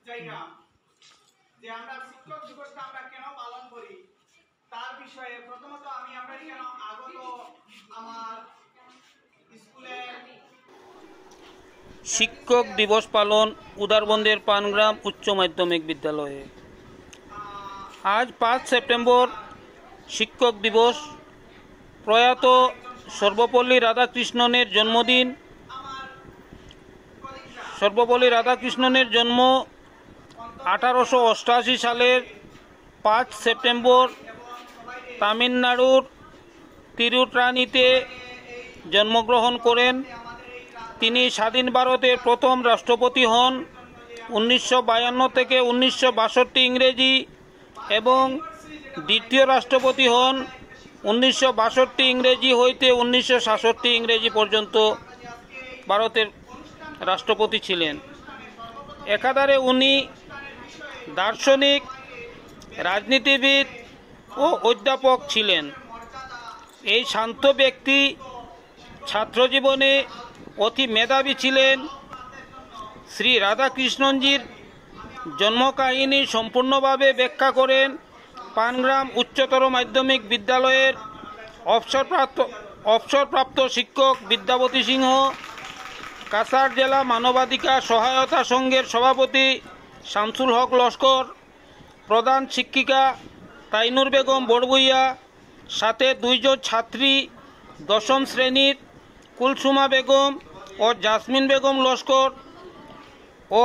যাই না যে আমরা শিক্ষক দিবসটা আমরা কেন পালন করি তার বিষয়ে প্রথমত আমি আপনার কেন আগত আমার স্কুলে শিক্ষক দিবস পালন উদারবন্দের পানগ্রাম উচ্চ মাধ্যমিক বিদ্যালয়ে। আজ 5 সেপ্টেম্বর শিক্ষক দিবস। প্রয়াত সর্বপল্লী রাধাকৃষ্ণনের জন্মদিন। সর্বপল্লী রাধাকৃষ্ণনের জন্ম 1888 সালের 5 সেপ্টেম্বর তামিলনাড়ুর তিরুত্রানিতে জন্মগ্রহণ করেন। তিনি স্বাধীন ভারতের প্রথম রাষ্ট্রপতি হন 1952 থেকে 1962 ইংরেজি এবং দ্বিতীয় রাষ্ট্রপতি হন 1962 ইংরেজি হইতে 1966 ইংরেজি পর্যন্ত ভারতের রাষ্ট্রপতি ছিলেন। একাধারে উনি দার্শনিক, রাজনীতিবিদ ও অধ্যাপক ছিলেন। এই শান্ত ব্যক্তি ছাত্রজীবনে অতি মেধাবী ছিলেন। শ্রী রাধাকৃষ্ণনজির জন্মকাহিনী সম্পূর্ণভাবে ব্যাখ্যা করেন পানগ্রাম উচ্চতর মাধ্যমিক বিদ্যালয়ের অবসরপ্রাপ্ত শিক্ষক বিদ্যাপতি সিংহ, কাছাড় জেলা মানবাধিকার সহায়তা সংঘের সভাপতি শামসুল হক লস্কর, প্রধান শিক্ষিকা তাইনুর বেগম বড়ভূইয়া, সাথে 2 জন ছাত্রী 10ম শ্রেণীর কুলসুমা বেগম ও জাসমিন বেগম লস্কর ও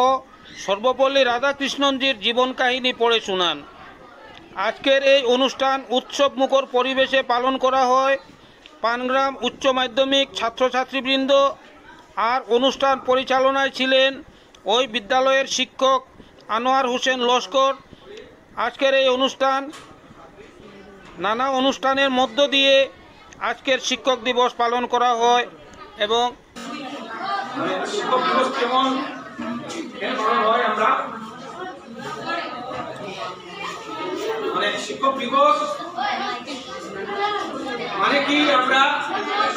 সর্বপল্লী রাধাকৃষ্ণনজির জীবন কাহিনী পড়ে শোনান। আজকের এই অনুষ্ঠান উৎসব মুখর পরিবেশে পালন করা হয়। পানগ্রাম উচ্চ মাধ্যমিক ছাত্রছাত্রীবৃন্দ আর অনুষ্ঠান পরিচালনায় ছিলেন ওই বিদ্যালয়ের শিক্ষক আনোয়ার হোসেন লস্কর। আজকের এই অনুষ্ঠান নানা অনুষ্ঠানের মধ্য দিয়ে আজকের শিক্ষক দিবস পালন করা হয়। এবং শিক্ষক দিবস কেমন পালন হয় আমরা শিক্ষক দিবস মানে কি আমরা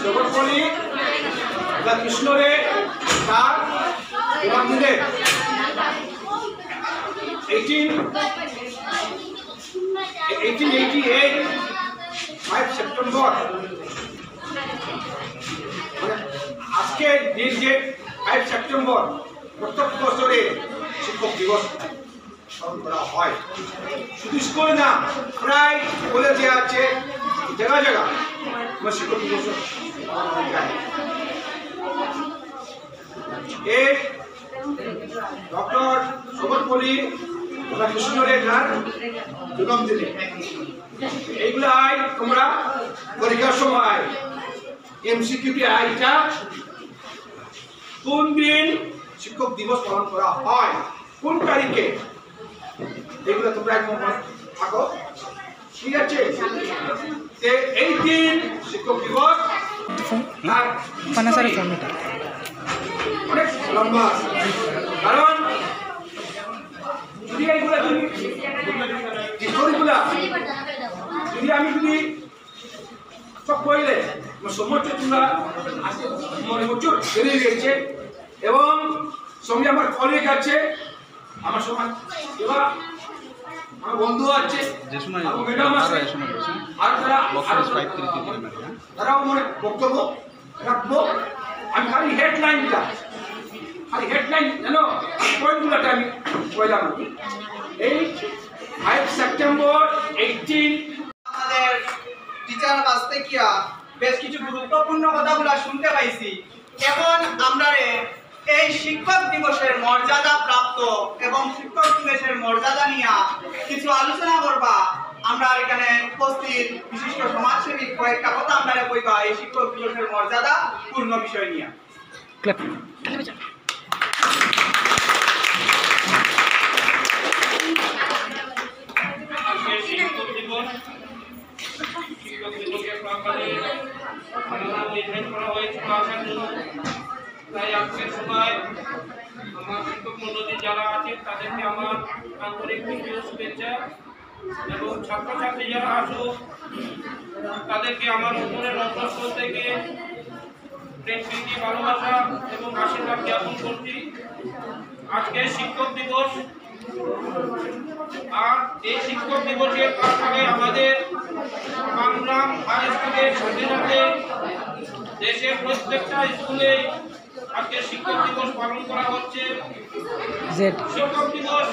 সর্বপল্লী কৃষ্ণরে তার জন্মদিনে 1888 5 সেপ্টেম্বর আজকে দিন যে 5 সেপ্টেম্বর প্রত্যেক বছরে শিক্ষক দিবস পালন করা হয়। শুধু স্কুল না, প্রায় কলেজে আছে, জায়গা জায়গা শিক্ষক দিবস পালন হয়ে যায়। এই ডক্টর সর্বপল্লী রাধাকৃষ্ণনের জন্মদিনে এইগুলাই তোমরা পরীক্ষার সময় এমসিকিউটি আইটা কোন দিন শিক্ষক দিবস পালন করা হয়, কোন তারিখে, এগুলো তোমরা একদম থাকো, ঠিক আছে? এই দিন শিক্ষক দিবস অনেক লম্বা, কারণ যদি এইগুলা যদি আমি যদি সব কইলে সমস্ত তোমরা মনে প্রচুর বেরিয়ে গেছে এবং সঙ্গে আমার কলিগ আছে, আমার সমাজ এবার আমার বন্ধু আছে, ম্যাডাম আছে, আর তারাও মনে বক্তব্য রাখবো। আমি খালি হেডলাইনটা জানো, পয়েন্টগুলোটা আমি বললাম। এই 5 সেপ্টেম্বর 18 আমাদের টিচার কাছ থেকে বেশ কিছু গুরুত্বপূর্ণ কথাগুলো শুনতে পাইছি। এখন আমরা এই শিক্ষক দিবসের মর্যাদা প্রাপ্ত এবং শিক্ষক দিবসের মর্যাদা নিয়ে কিছু আলোচনা করবা। আমরা এখানে উপস্থিত বিশিষ্ট সমাজসেবী কয়েকটা কথা আমরা কইবা এই শিক্ষক দিবসের মর্যাদা পূর্ণ বিষয় নিয়ে। তাই আজকের সময় আমার শিক্ষক মণ্ডলী যারা আছেন তাদেরকে আমার আন্তরিক শুভেচ্ছা এবং ছাত্রছাত্রী যারা আসুক তাদেরকে আমার উপরের অন্তঃস্থল থেকে প্রেম, প্রীতি, ভালোবাসা এবং আশীর্বাদ জ্ঞাপন করছি। আজকে শিক্ষক দিবস। আর এই শিক্ষক দিবসের আগে আমাদের বাংলাম হাই স্কুলের সাথে সাথে দেশের প্রত্যেকটা স্কুলে আজকে শিক্ষক দিবস পালন করা হচ্ছে। শিক্ষক দিবস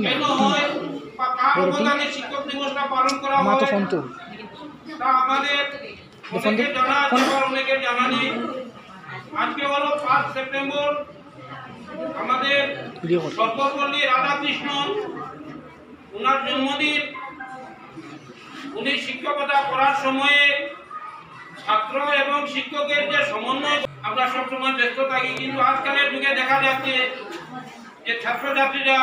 কেন হয় বা কার অবদানে শিক্ষক দিবসটা পালন করা হয় তা আমাদের অনেকের জানা আছে, আবার অনেকের জানা নেই। আজকে হলো 5 সেপ্টেম্বর, আমাদের সর্বপল্লী রাধাকৃষ্ণ ওনার জন্মদিন। উনি শিক্ষকতা করার সময়ে ছাত্র এবং শিক্ষকের যে সমন্বয়, আমরা সবসময় ব্যস্ত থাকি, কিন্তু আজকালের যুগে দেখা যাচ্ছে যে ছাত্রছাত্রীরা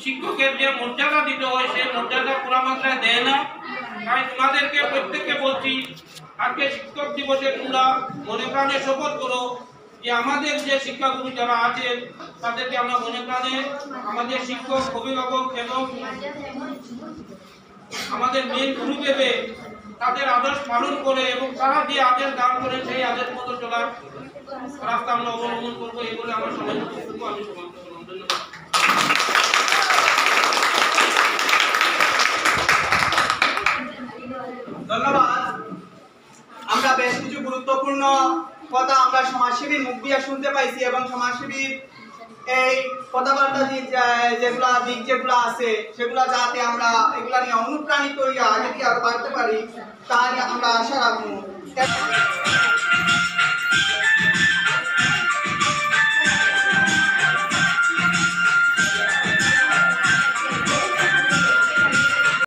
শিক্ষকের যে মর্যাদা দিতে হয় সেই মর্যাদা পুরা মাত্রায় দেয় না। তাই তোমাদেরকে প্রত্যেককে বলছি, আজকে শিক্ষক দিবসে তোমরা মনে প্রাণে শপথ করো যে আমাদের যে শিক্ষাগুরু যারা আছেন তাদেরকে আমরা মনে প্রাণে আমাদের শিক্ষক, অভিভাবক এবং আমাদের মেন গুরু ভেবে তাদের আদেশ পালন করে এবং তারা যে আদেশ দান করেন সেই আদেশ মতো চলার রাস্তা আমরা অবলম্বন করবো। এই বলে আমার সবাই আমি সমাপ্ত করলাম। ধন্যবাদ। ধন্যবাদ। আমরা বেশ কিছু গুরুত্বপূর্ণ কথা আমরা সমাজসেবীর মুখ দিয়ে শুনতে পাইছি এবং সমাজসেবীর এই কথাবার্তা যেগুলো আছে সেগুলা যাতে আমরা এগুলা নিয়ে অনুপ্রাণিত হইয়া আগে দিয়ে আরো বাড়তে পারি তাই আমরা আশা রাখবো।